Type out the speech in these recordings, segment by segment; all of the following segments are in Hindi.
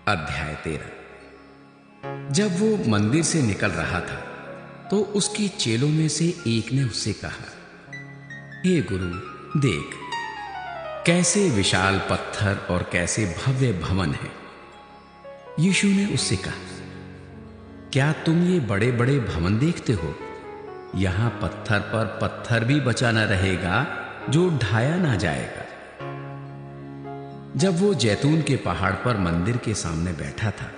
अध्याय 13। जब वो मंदिर से निकल रहा था तो उसके चेलों में से एक ने उससे कहा, हे गुरु, देख कैसे विशाल पत्थर और कैसे भव्य भवन है। यीशु ने उससे कहा, क्या तुम ये बड़े बड़े भवन देखते हो? यहां पत्थर पर पत्थर भी बचा न रहेगा जो ढाया ना जाएगा। जब वो जैतून के पहाड़ पर मंदिर के सामने बैठा था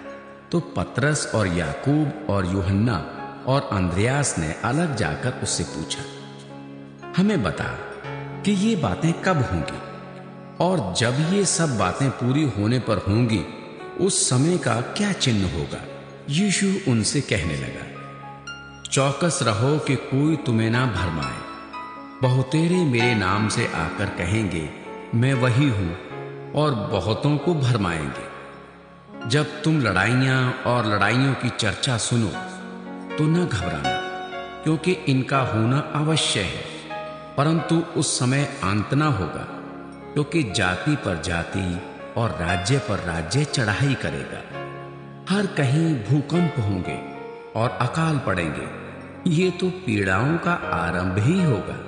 तो पतरस और याकूब और यूहन्ना और अंद्रयास ने अलग जाकर उससे पूछा, हमें बता कि ये बातें कब होंगी और जब ये सब बातें पूरी होने पर होंगी उस समय का क्या चिन्ह होगा? यीशु उनसे कहने लगा, चौकस रहो कि कोई तुम्हें ना भरमाए। बहुतेरे मेरे नाम से आकर कहेंगे, मैं वही हूं, और बहुतों को भरमाएंगे। जब तुम लड़ाइयां और लड़ाइयों की चर्चा सुनो तो न घबराना, क्योंकि इनका होना अवश्य है, परंतु उस समय अंत ना होगा। क्योंकि जाति पर जाति और राज्य पर राज्य चढ़ाई करेगा। हर कहीं भूकंप होंगे और अकाल पड़ेंगे। ये तो पीड़ाओं का आरंभ ही होगा।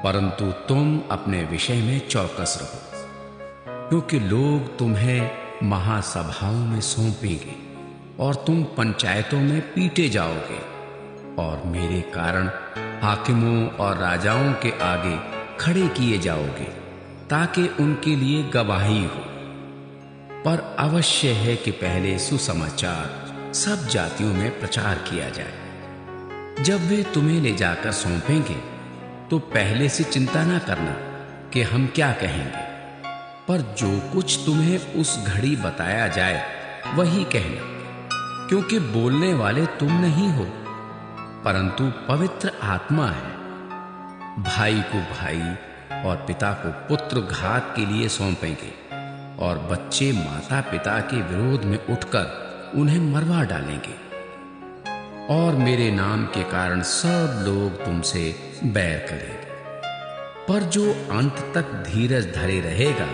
परंतु तुम अपने विषय में चौकस रहो, क्योंकि लोग तुम्हें महासभाओं में सौंपेंगे और तुम पंचायतों में पीटे जाओगे और मेरे कारण हाकिमों और राजाओं के आगे खड़े किए जाओगे ताकि उनके लिए गवाही हो। पर अवश्य है कि पहले सुसमाचार सब जातियों में प्रचार किया जाए। जब वे तुम्हें ले जाकर सौंपेंगे तो पहले से चिंता ना करना कि हम क्या कहेंगे, पर जो कुछ तुम्हें उस घड़ी बताया जाए वही कहना, क्योंकि बोलने वाले तुम नहीं हो परंतु पवित्र आत्मा है। भाई को भाई और पिता को पुत्र घात के लिए सौंपेंगे और बच्चे माता पिता के विरोध में उठकर उन्हें मरवा डालेंगे। और मेरे नाम के कारण सब लोग तुमसे बैर करेंगे, पर जो अंत तक धीरज धरे रहेगा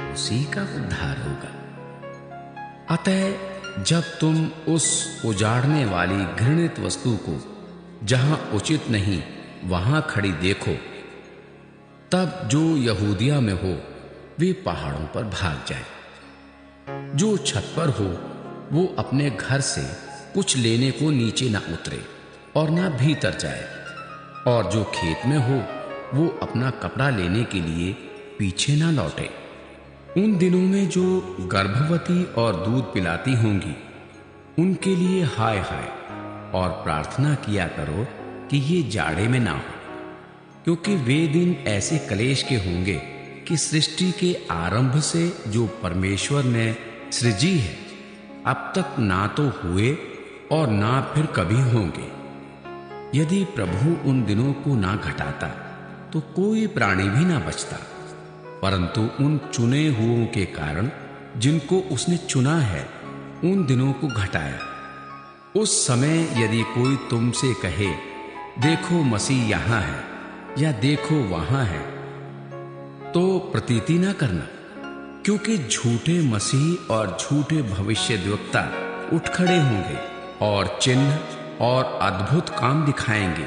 उसी का उद्धार होगा। अतः जब तुम उस उजाड़ने वाली घृणित वस्तु को जहां उचित नहीं वहां खड़ी देखो, तब जो यहूदिया में हो वे पहाड़ों पर भाग जाए। जो छत पर हो वो अपने घर से कुछ लेने को नीचे ना उतरे और ना भीतर जाए, और जो खेत में हो वो अपना कपड़ा लेने के लिए पीछे ना लौटे। उन दिनों में जो गर्भवती और दूध पिलाती होंगी उनके लिए हाय हाय, और प्रार्थना किया करो कि ये जाड़े में ना हो, क्योंकि वे दिन ऐसे क्लेश के होंगे कि सृष्टि के आरंभ से जो परमेश्वर ने सृजी है अब तक ना तो हुए और ना फिर कभी होंगे। यदि प्रभु उन दिनों को ना घटाता तो कोई प्राणी भी ना बचता, परंतु उन चुने हुओं के कारण जिनको उसने चुना है उन दिनों को घटाया। उस समय यदि कोई तुमसे कहे, देखो मसीह यहां है या देखो वहां है, तो प्रतीति ना करना, क्योंकि झूठे मसीह और झूठे भविष्यद्वक्ता उठ खड़े होंगे और चिन्ह और अद्भुत काम दिखाएंगे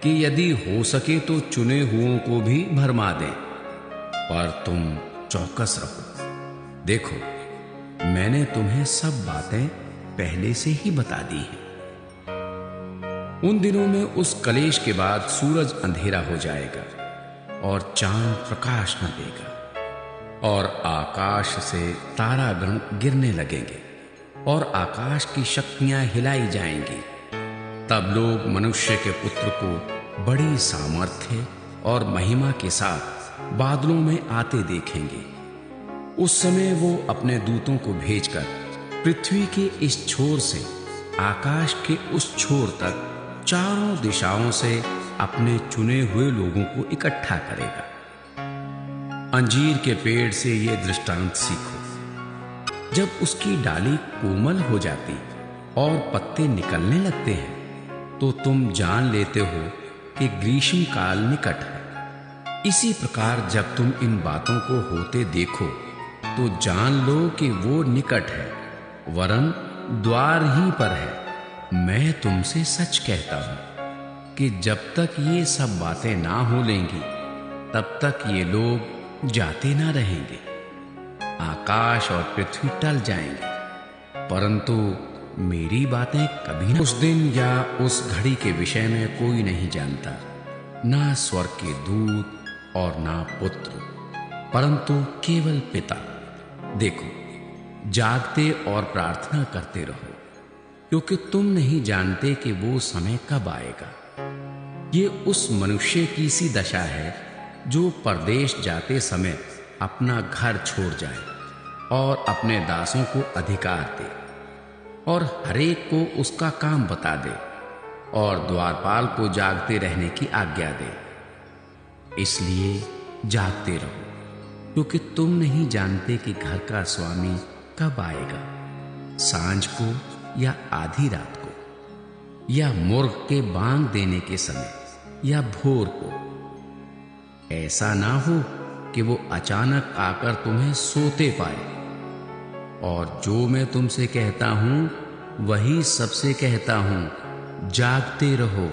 कि यदि हो सके तो चुने हुओं को भी भरमा दें। पर तुम चौकस रहो। देखो, मैंने तुम्हें सब बातें पहले से ही बता दी हैं। उन दिनों में उस कलेश के बाद सूरज अंधेरा हो जाएगा और चांद प्रकाश न देगा और आकाश से तारागण गिरने लगेंगे और आकाश की शक्तियां हिलाई जाएंगी। तब लोग मनुष्य के पुत्र को बड़ी सामर्थ्य और महिमा के साथ बादलों में आते देखेंगे। उस समय वो अपने दूतों को भेजकर पृथ्वी के इस छोर से आकाश के उस छोर तक चारों दिशाओं से अपने चुने हुए लोगों को इकट्ठा करेगा। अंजीर के पेड़ से ये दृष्टांत सीखो। जब उसकी डाली कोमल हो जाती और पत्ते निकलने लगते हैं तो तुम जान लेते हो कि ग्रीष्म काल निकट है। इसी प्रकार जब तुम इन बातों को होते देखो तो जान लो कि वो निकट है, वरन द्वार ही पर है। मैं तुमसे सच कहता हूं कि जब तक ये सब बातें ना हो लेंगी, तब तक ये लोग जाते ना रहेंगे। आकाश और पृथ्वी टल जाएंगे, परंतु मेरी बातें कभी न। उस दिन या उस घड़ी के विषय में कोई नहीं जानता, ना स्वर्ग के दूत और ना पुत्र, परंतु केवल पिता। देखो, जागते और प्रार्थना करते रहो, क्योंकि तुम नहीं जानते कि वो समय कब आएगा। ये उस मनुष्य की सी दशा है जो परदेश जाते समय अपना घर छोड़ जाए और अपने दासों को अधिकार दे और हरेक को उसका काम बता दे और द्वारपाल को जागते रहने की आज्ञा दे। इसलिए जागते रहो, क्योंकि तुम नहीं जानते कि घर का स्वामी कब आएगा, सांझ को या आधी रात को, या मुर्ग के बांग देने के समय, या भोर को। ऐसा ना हो कि वो अचानक आकर तुम्हें सोते पाए। और जो मैं तुमसे कहता हूं वही सबसे कहता हूं, जागते रहो।